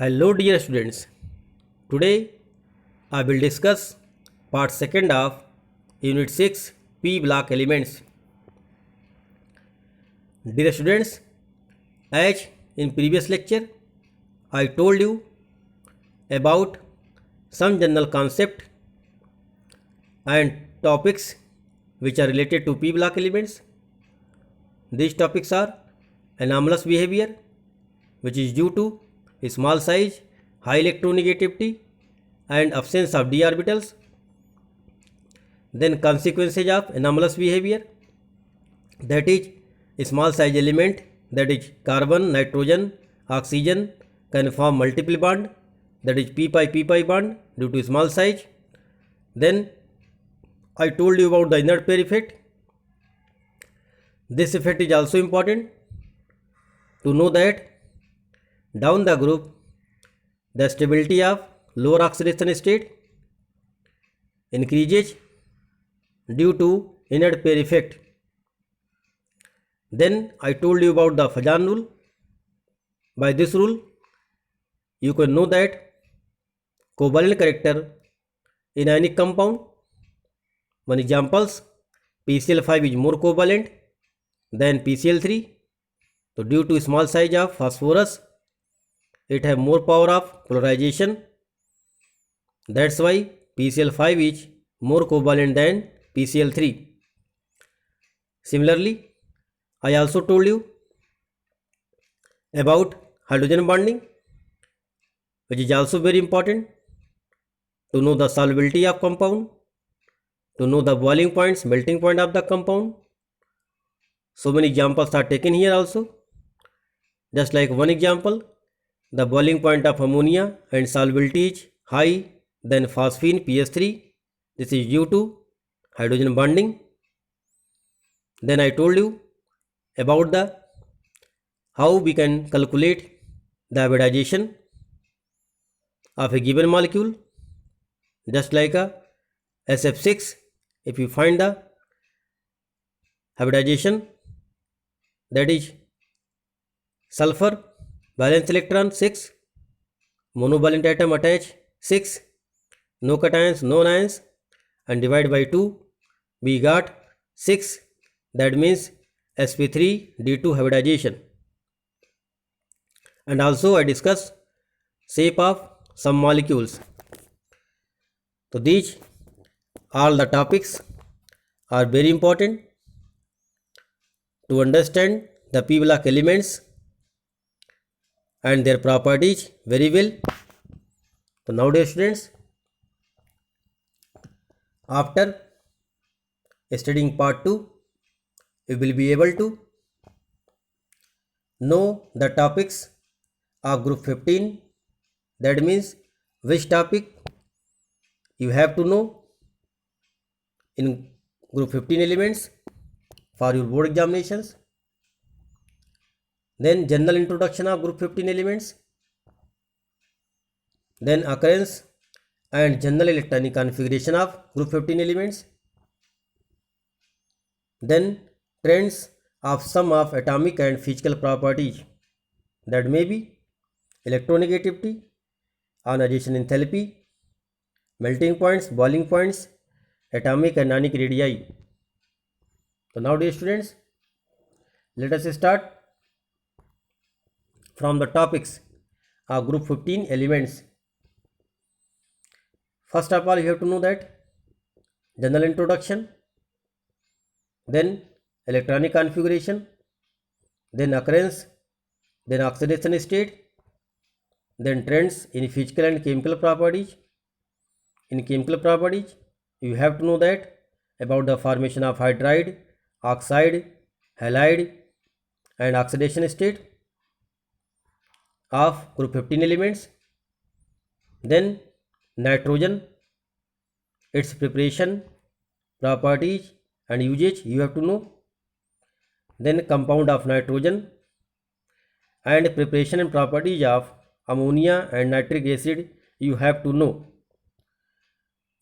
Hello dear students. Today I will discuss part second of unit 6 P block elements. Dear students, as in previous lecture I told you about some general concept and topics which are related to P block elements. These topics are anomalous behavior, which is due to small size, high electronegativity and absence of d orbitals. Then consequences of anomalous behavior, that is small size element, that is carbon, nitrogen, oxygen can form multiple bond, that is p pi bond due to small size. Then I told you about the inert pair effect. This effect is also important to know that down the group the stability of lower oxidation state increases due to inert pair effect. Then I told you about the Fajan rule. By this rule you can know that covalent character in ionic compound. One examples, PCl5 is more covalent than PCl3. So due to small size of phosphorus, it have more power of polarization. That's why PCl5 is more covalent than PCl3. Similarly, I also told you about hydrogen bonding, which is also very important to know the solubility of compound, to know the boiling points, melting point of the compound. So many examples are taken here also. Just like one example, the boiling point of ammonia and solubility is high than phosphine PS3. This is due to hydrogen bonding. Then I told you about the how we can calculate the hybridization of a given molecule. Just like a SF6, if you find the hybridization, that is sulfur valence electron 6, monovalent atom attach 6, no cations, no anions, and divide by 2, we got 6. That means sp3d2 hybridization. And also I discussed shape of some molecules. So these all the topics are very important to understand the P block elements and their properties very well. So nowadays students, after studying part 2, you will be able to know the topics of group 15. That means which topic you have to know in group 15 elements for your board examinations. Then general introduction of group 15 elements. Then occurrence and general electronic configuration of group 15 elements. Then trends of some of atomic and physical properties, that may be electronegativity, ionization enthalpy, melting points, boiling points, atomic and ionic radii. So now dear students, let us start from the topics of group 15 elements. First of all, you have to know that general introduction, then electronic configuration, then occurrence, then oxidation state, then trends in physical and chemical properties. In chemical properties, you have to know that about the formation of hydride, oxide, halide and oxidation state of group 15 elements. Then nitrogen, its preparation, properties and usage you have to know. Then compound of nitrogen and preparation and properties of ammonia and nitric acid you have to know.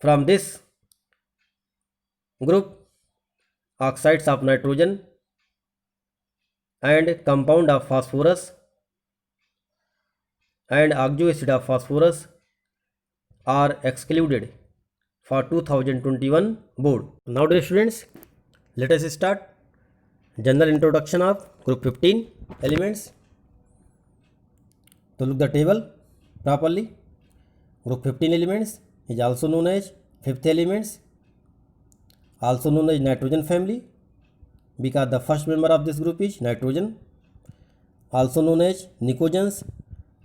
From this group, oxides of nitrogen and compound of phosphorus and oxo acid of phosphorus are excluded for 2021 board. Now dear students, let us start general introduction of group 15 elements. To look the table properly, group 15 elements is also known as fifth elements, also known as nitrogen family, because the first member of this group is nitrogen, also known as nicogens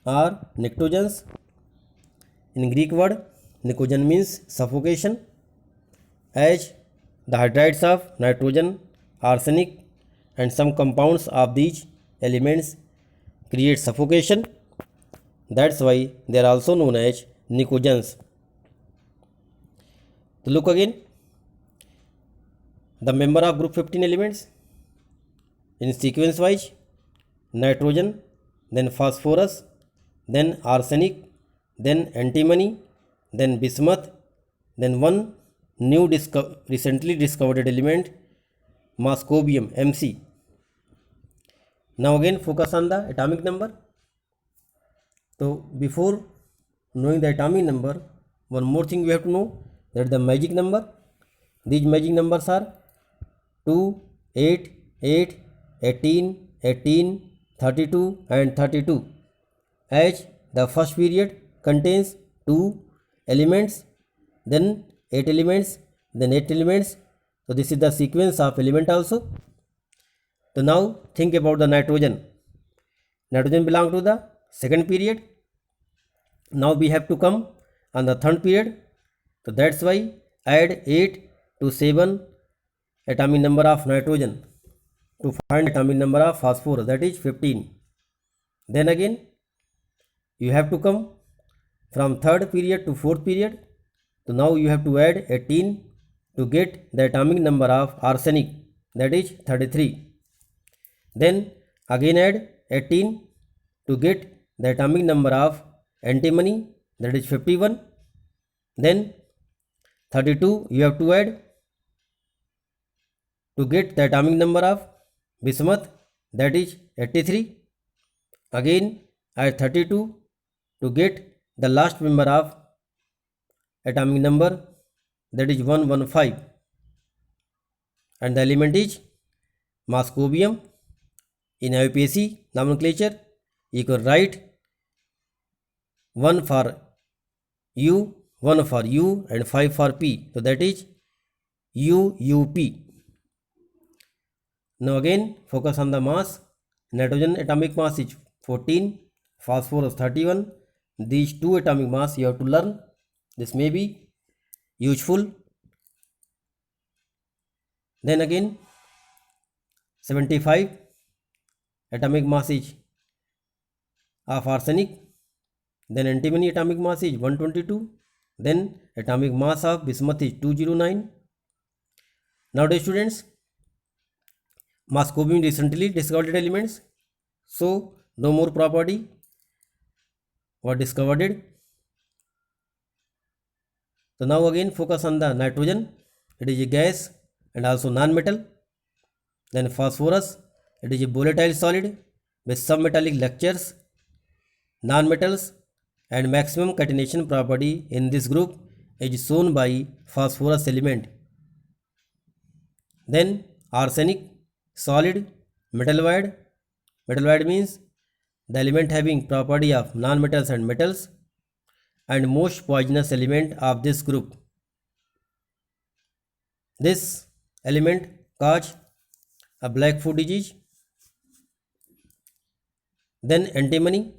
or nictogens. In Greek word, nicogen means suffocation, as the hydrides of nitrogen, arsenic and some compounds of these elements create suffocation. That's why they are also known as nicogens. To look again, the member of group 15 elements in sequence wise: nitrogen, then phosphorus, then arsenic, then antimony, then bismuth, then one new recently discovered element, moscobium Mc. Now again focus on the atomic number. So before knowing the atomic number, one more thing we have to know, that the magic number. These magic numbers are 2, 8, 8, 18, 18, 32 and 32, as the first period contains 2 elements, then 8 elements, then 8 elements. So this is the sequence of element also. So now think about the nitrogen. Nitrogen belongs to the second period. Now we have to come on the third period. So that's why add 8 to 7 atomic number of nitrogen to find atomic number of phosphorus, that is 15. Then again you have to come from third period to fourth period. So now you have to add 18 to get the atomic number of arsenic, that is 33. Then again add 18 to get the atomic number of antimony, that is 51. Then 32 you have to add to get the atomic number of bismuth, that is 83. Again add 32 to get the last member of atomic number, that is 115, and the element is moscobium. In IUPAC nomenclature, you can write 1 for U, 1 for U and 5 for P. So that is UUP. Now again focus on the mass. Nitrogen atomic mass is 14, phosphorus 31. These two atomic mass you have to learn. This may be useful. Then again 75 atomic mass is of arsenic. Then antimony atomic mass is 122. Then atomic mass of bismuth is 209. Nowadays students, moscobium recently discovered elements, so no more property were discovered. So now again focus on the nitrogen. It is a gas and also non-metal. Then phosphorus, it is a volatile solid with some metallic lectures, non-metals, and maximum catenation property in this group is shown by phosphorus element. Then arsenic, solid, metal void. Metal void means the element having property of non-metals and metals, and most poisonous element of this group. This element cause a black foot disease. Then antimony,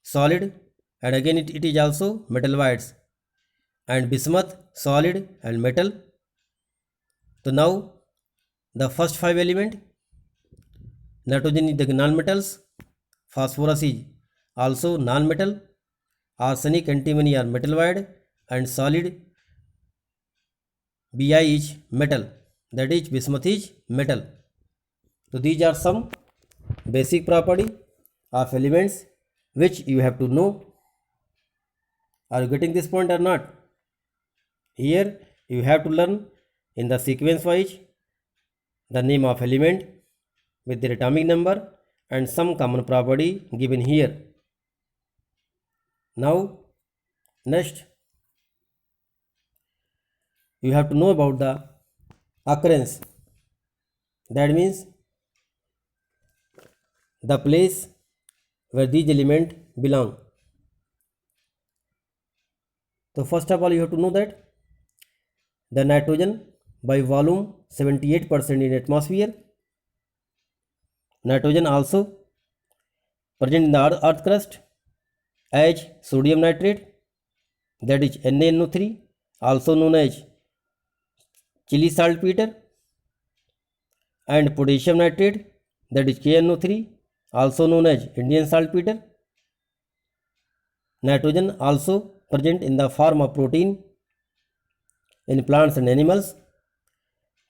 solid, and again it is also metal voids, and bismuth, solid and metal. So now the first 5 element, nitrogen is the non-metals, phosphorus is also non-metal, arsenic, antimony are metal void, and solid Bi is metal, that is bismuth is metal. So these are some basic property of elements which you have to know. Are you getting this point or not? Here you have to learn in the sequence wise the name of element with their atomic number and some common property given here. Now, next, you have to know about the occurrence. That means the place where these elements belong. So first of all, you have to know that the nitrogen by volume 78% in atmosphere. Nitrogen also present in the earth crust as sodium nitrate, that is NaNO3, also known as chili saltpeter, and potassium nitrate, that is KNO3, also known as Indian saltpeter. Nitrogen also present in the form of protein in plants and animals.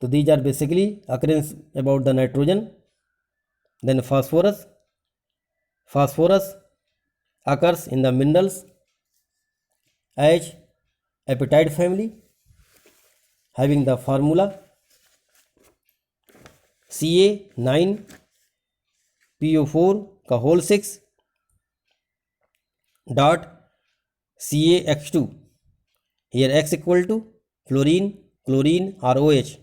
So these are basically occurrence about the nitrogen. Then phosphorus. Phosphorus occurs in the minerals as apatite family, having the formula Ca9PO4 का whole 6 dot CaX2. Here X equal to fluorine, chlorine or OH.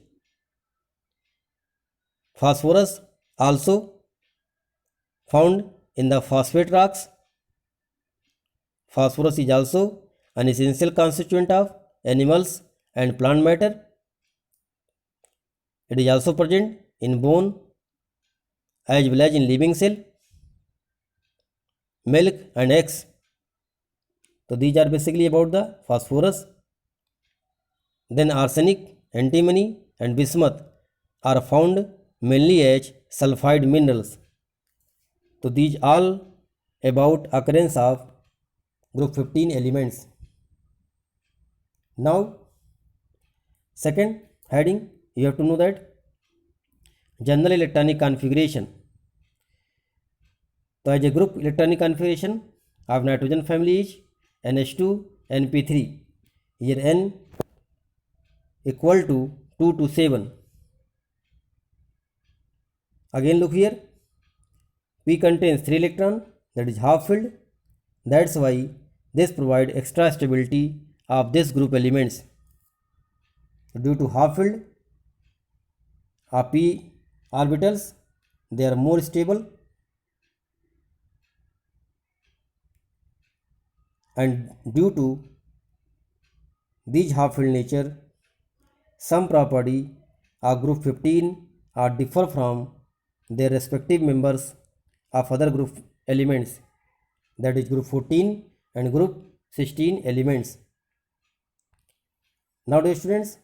Phosphorus also found in the phosphate rocks. Phosphorus is also an essential constituent of animals and plant matter. It is also present in bone as well as in living cell, milk and eggs. So these are basically about the phosphorus. Then arsenic, antimony and bismuth are found mainly as sulfide minerals. So these all about occurrence of group 15 elements. Now second heading, you have to know that general electronic configuration. So as a group electronic configuration of nitrogen family is NH2 NP3. Here N equal to 2 to 7. Again look here, P contains 3 electron, that is half filled. That's why this provide extra stability of this group elements. Due to half filled of P orbitals, they are more stable, and due to these half filled nature, some property of group 15 are differ from their respective members of other group elements, that is group 14 and group 16 elements. Now dear students,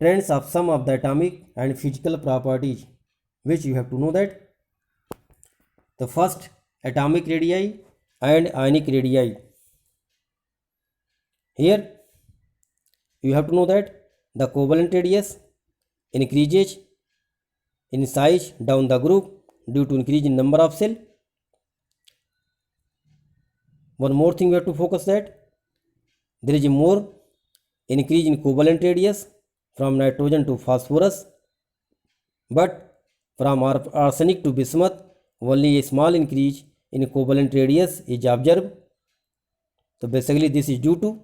trends of some of the atomic and physical properties which you have to know that. The first, atomic radii and ionic radii. Here you have to know that the covalent radius increases in size down the group due to increase in number of cell. One more thing we have to focus that there is a more increase in covalent radius from nitrogen to phosphorus, but from arsenic to bismuth only a small increase in covalent radius is observed. So basically this is due to,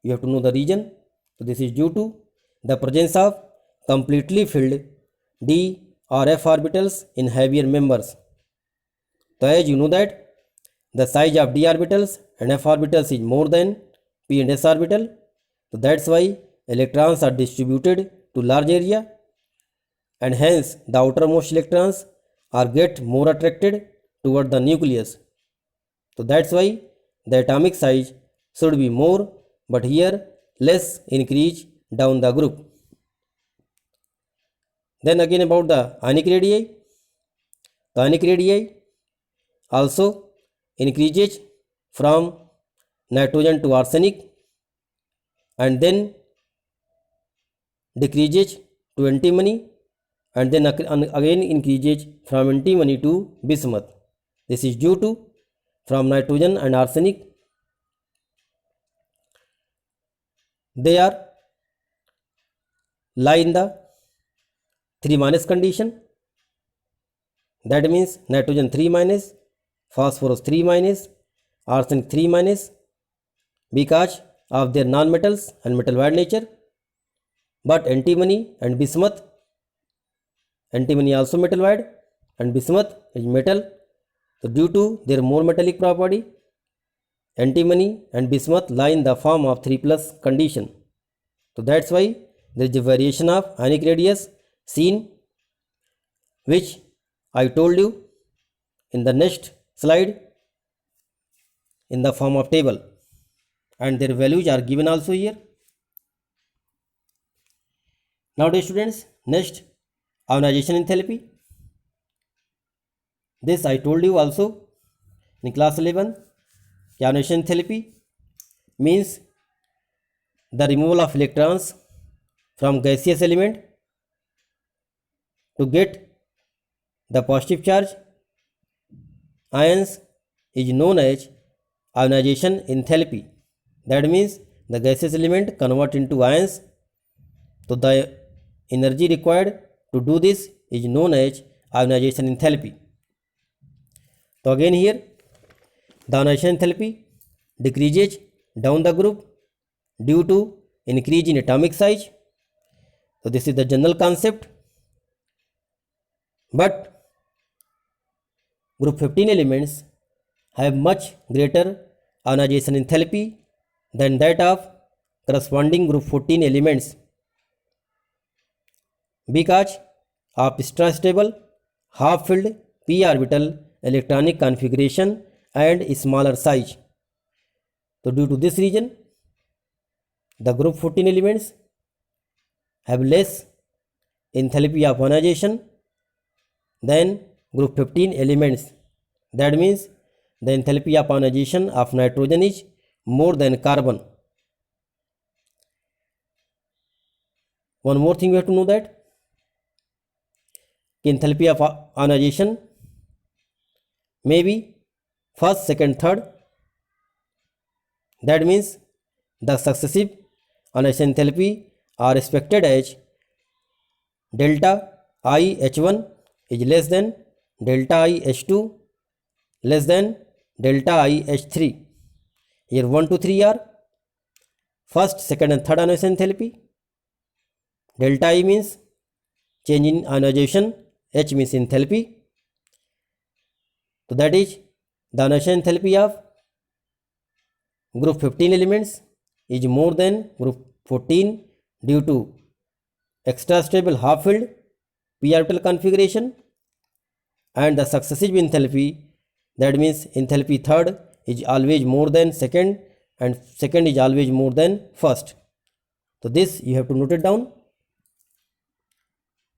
you have to know the reason. So this is due to the presence of completely filled d or f orbitals in heavier members. So as you know that the size of d orbitals and f orbitals is more than p and s orbital. So that's why electrons are distributed to large area, and hence the outermost electrons are get more attracted toward the nucleus. So that's why the atomic size should be more, but here less increase down the group. Then again about the ionic radii. The ionic radii also increases from nitrogen to arsenic and then decreases to antimony, and then again increases from antimony to bismuth. This is due to from nitrogen and arsenic they are lie in the 3 minus condition. That means nitrogen 3 minus, phosphorus 3 minus, arsenic 3 minus, because of their non-metals and metal wide nature. But antimony and bismuth, antimony also metal wide and bismuth is metal. So due to their more metallic property, antimony and bismuth lie in the form of 3+ condition. So that's why there is a variation of ionic radius seen, which I told you in the next slide in the form of table, and their values are given also here. Now dear students, next ionization enthalpy. This I told you also in class 11. Ionization enthalpy means the removal of electrons from gaseous element to get the positive charge ions is known as ionization enthalpy. That means the gaseous element convert into ions. So the energy required to do this is known as ionization enthalpy. So again here the ionization enthalpy decreases down the group due to increase in atomic size. So this is the general concept. But group 15 elements have much greater ionization enthalpy than that of corresponding group 14 elements because of extra-stable, half-filled p orbital electronic configuration and smaller size. So due to this reason, the group 14 elements have less enthalpy of ionization than group 15 elements. That means the enthalpy of ionization of nitrogen is more than carbon. One more thing you have to know, that enthalpy of ionization may be first, second, third. That means the successive ionization enthalpy are expected as delta I H1 is less than delta I H2 less than delta I H3. Here 1, 2, 3 are first, second and third ionization enthalpy. Delta I means change in ionization, H means enthalpy. So that is the ionization enthalpy of group 15 elements is more than group 14 due to extra stable half filled p orbital configuration, and the successive enthalpy, that means enthalpy third is always more than second and second is always more than first. So this you have to note it down.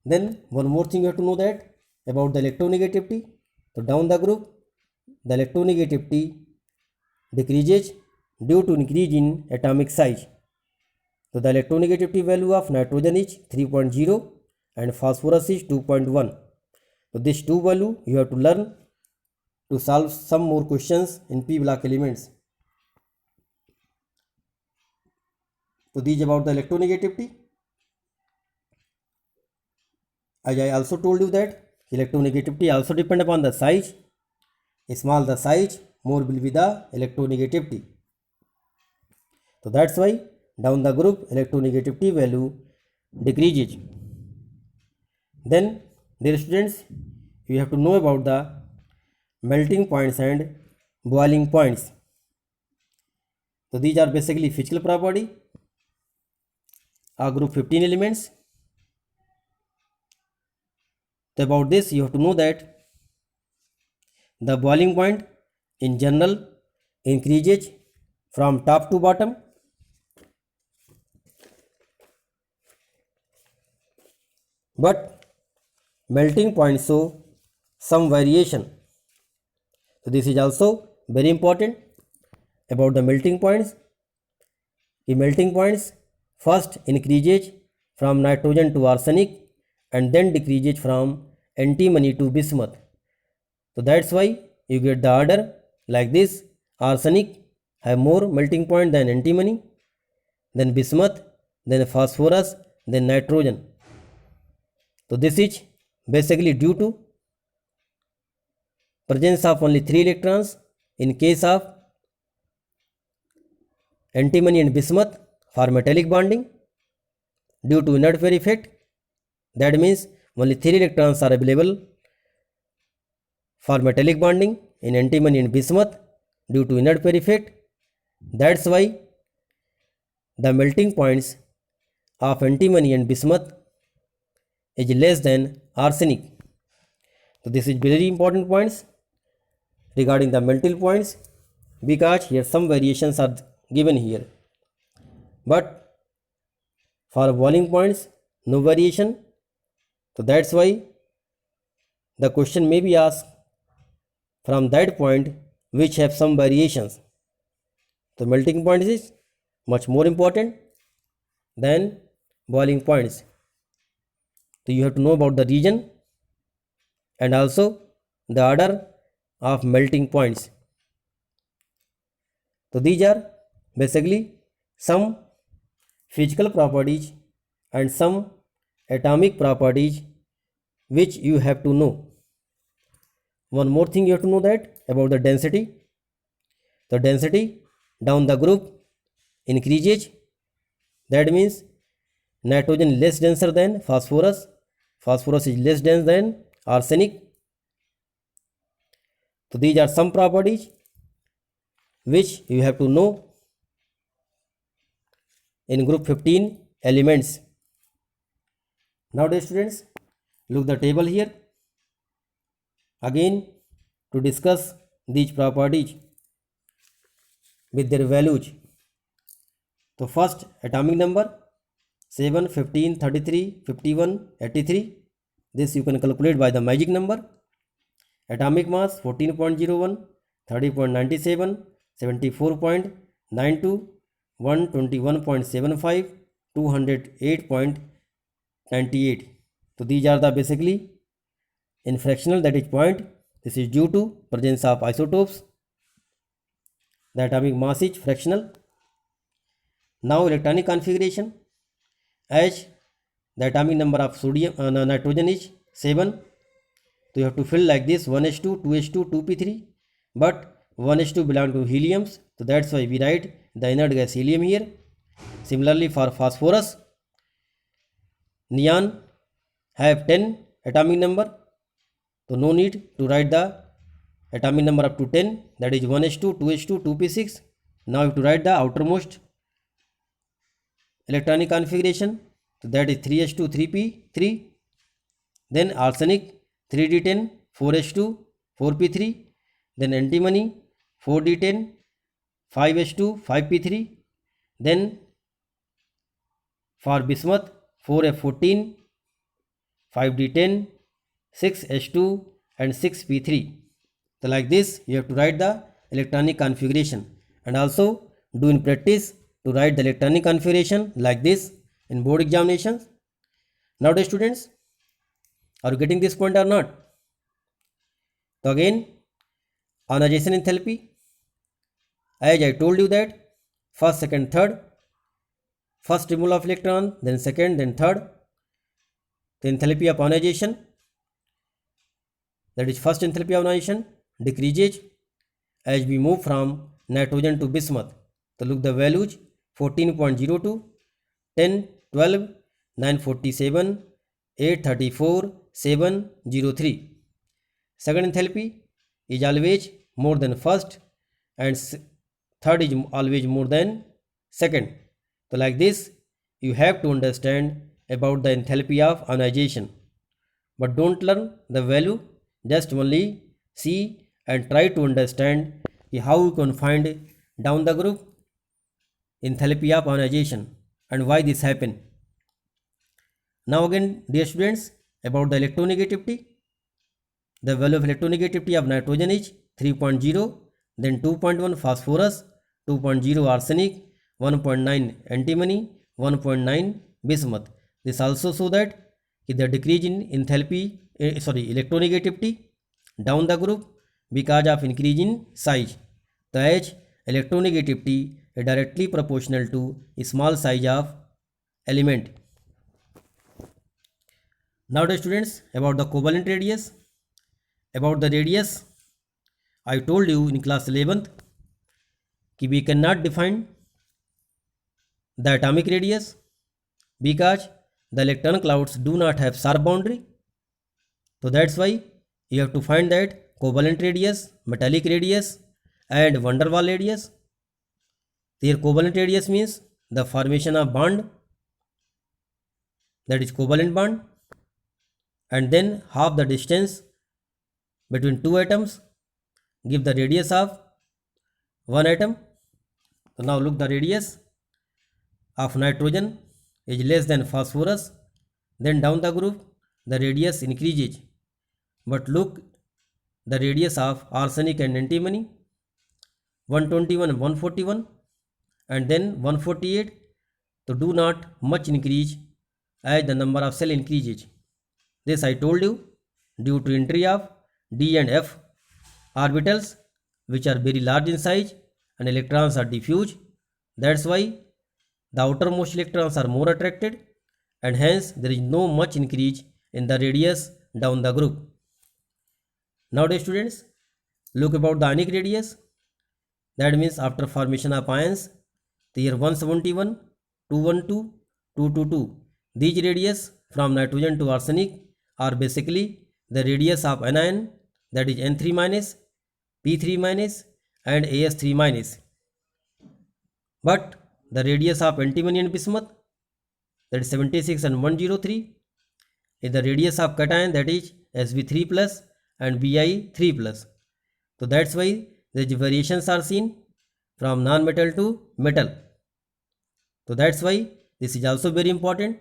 Then one more thing you have to know, that about the electronegativity. So down the group the electronegativity decreases due to increase in atomic size. So the electronegativity value of nitrogen is 3.0 and phosphorus is 2.1. So this two value you have to learn to solve some more questions in p block elements. So these about the electronegativity. As I also told you that electronegativity also depend upon the size. Small the size, more will be the electronegativity. So that's why down the group electronegativity value decreases. Then dear students, you have to know about the melting points and boiling points. So these are basically physical property of group 15 elements. So about this you have to know that the boiling point in general increases from top to bottom. But melting point show some variation. So this is also very important about the melting points. The melting points first increases from nitrogen to arsenic and then decreases from antimony to bismuth. So that's why you get the order like this: arsenic have more melting point than antimony, then bismuth, then phosphorus, then nitrogen. So this is basically due to presence of only 3 electrons in case of antimony and bismuth for metallic bonding due to inert pair effect. That means only 3 electrons are available for metallic bonding in antimony and bismuth due to inert pair effect. That's why the melting points of antimony and bismuth is less than arsenic. So this is very important points regarding the melting points, because here some variations are given here, but for boiling points no variation. So that's why the question may be asked from that point which have some variations. The melting point is much more important than boiling points. So you have to know about the region and also the order of melting points. So these are basically some physical properties and some atomic properties which you have to know. One more thing you have to know that about the density. The density down the group increases. That means nitrogen less denser than phosphorus. Phosphorus is less dense than arsenic. So these are some properties which you have to know in group 15 elements. Now dear students, look the table here again to discuss these properties with their values. So first atomic number 7, 15, 33, 51, 83. This you can calculate by the magic number. Atomic mass 14.01, 30.97, 74.92, 121.75, 208.98. So these are the basically in fractional, that is point. This is due to presence of isotopes. The atomic mass is fractional. Now electronic configuration, as the atomic number of nitrogen is 7. So you have to fill like this: 1s2, 2s2, 2p3, but 1s2 belong to heliums, so that's why we write the inert gas helium here. Similarly for phosphorus, neon have 10 atomic number, so no need to write the atomic number up to 10, that is 1s2, 2s2, 2p6. Now you have to write the outermost electronic configuration, so that is 3s2, 3p3. Then arsenic 3d10, 4s2, 4p3. Then antimony 4d10, 5s2, 5p3. Then for bismuth 4f14, 5d10, 6s2 and 6p3. So like this you have to write the electronic configuration, and also do in practice to write the electronic configuration like this in board examinations. Now dear students, are you getting this point or not? So again, ionization enthalpy, as I told you that first, second, third, first removal of electron, then second, then third. The enthalpy of ionization, that is first enthalpy of ionization, decreases as we move from nitrogen to bismuth. So look the values: 14.02, 10, 12, 947, 834, 703. Second enthalpy is always more than first, and third is always more than second. So like this you have to understand about the enthalpy of ionization, but don't learn the value, just only see and try to understand how you can find down the group enthalpy of ionization and why this happen. Now again dear students, about the electronegativity, the value of electronegativity of nitrogen is 3.0, then 2.1 phosphorus, 2.0 arsenic, 1.9 antimony, 1.9 bismuth. This also show that the decrease in enthalpy, electronegativity down the group because of increase in size. So as electronegativity is directly proportional to a small size of element. Now the students, about the covalent radius. About the radius, I told you in class 11th that we cannot define the atomic radius, because the electron clouds do not have sharp boundary. So that's why you have to find that covalent radius, metallic radius and van der Waals radius. Here covalent radius means the formation of bond, that is covalent bond, and then half the distance between two atoms give the radius of one atom. So now look, the radius of nitrogen is less than phosphorus, then down the group the radius increases. But look, the radius of arsenic and antimony 121 and 141 and then 148, so do not much increase as the number of cell increases. This I told you due to entry of d and f orbitals, which are very large in size and electrons are diffuse. That's why the outermost electrons are more attracted and hence there is no much increase in the radius down the group. Now dear students, look about the ionic radius. That means after formation of ions, the year 171, 212, 222. These radius from nitrogen to arsenic are basically the radius of anion, that is N3 minus, P3 minus and AS3 minus. But the radius of antimony and bismuth, that is 76 and 103, is the radius of cation, that is Sb3 plus and Bi3 plus. So that's why the variations are seen from non-metal to metal. So that's why this is also very important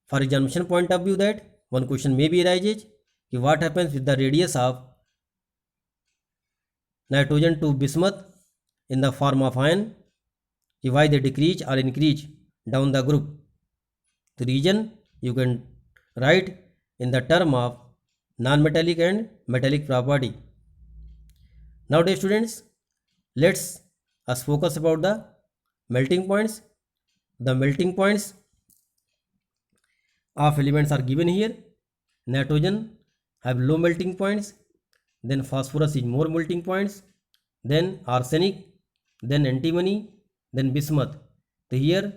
for examination point of view, that one question may be arises, what happens with the radius of nitrogen to bismuth in the form of ion, why they decrease or increase down the group. The reason you can write in the term of non-metallic and metallic property. Now dear students, let's us focus about the melting points. The melting points of elements are given here. Nitrogen have low melting points, then phosphorus is more melting points, then arsenic, then antimony, then bismuth. So here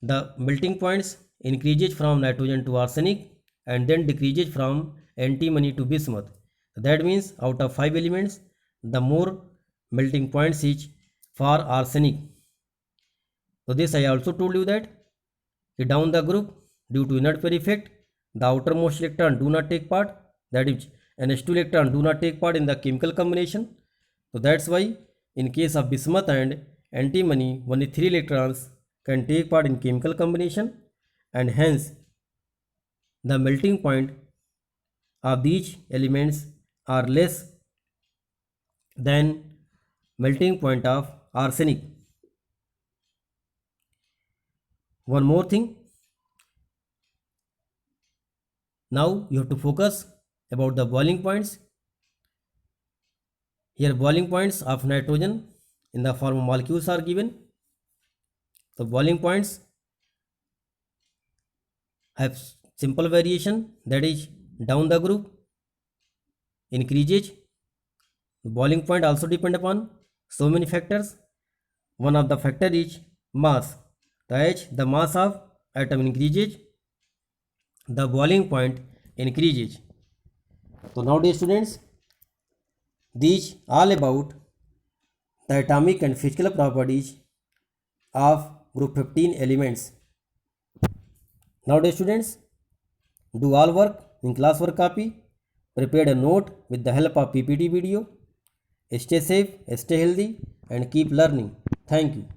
the melting points increases from nitrogen to arsenic and then decreases from antimony to bismuth. So that means out of 5 elements, the more melting points is for arsenic. So this I also told you that down the group, due to inert pair effect, the outermost electron do not take part, that is NH2 electron do not take part in the chemical combination. So that's why in case of bismuth and antimony, only 3 electrons can take part in chemical combination, and hence the melting point of these elements are less than melting point of arsenic. One more thing, now you have to focus about the boiling points. Here boiling points of nitrogen in the form of molecules are given. The boiling points have simple variation, that is down the group increases. The boiling point also depend upon so many factors. One of the factor is mass. The mass of atom increases, the boiling point increases. So now dear students, these all about the atomic and physical properties of group 15 elements. Now dear students, do all work in classwork copy, prepared a note with the help of PPT video. Stay safe, stay healthy and keep learning. Thank you.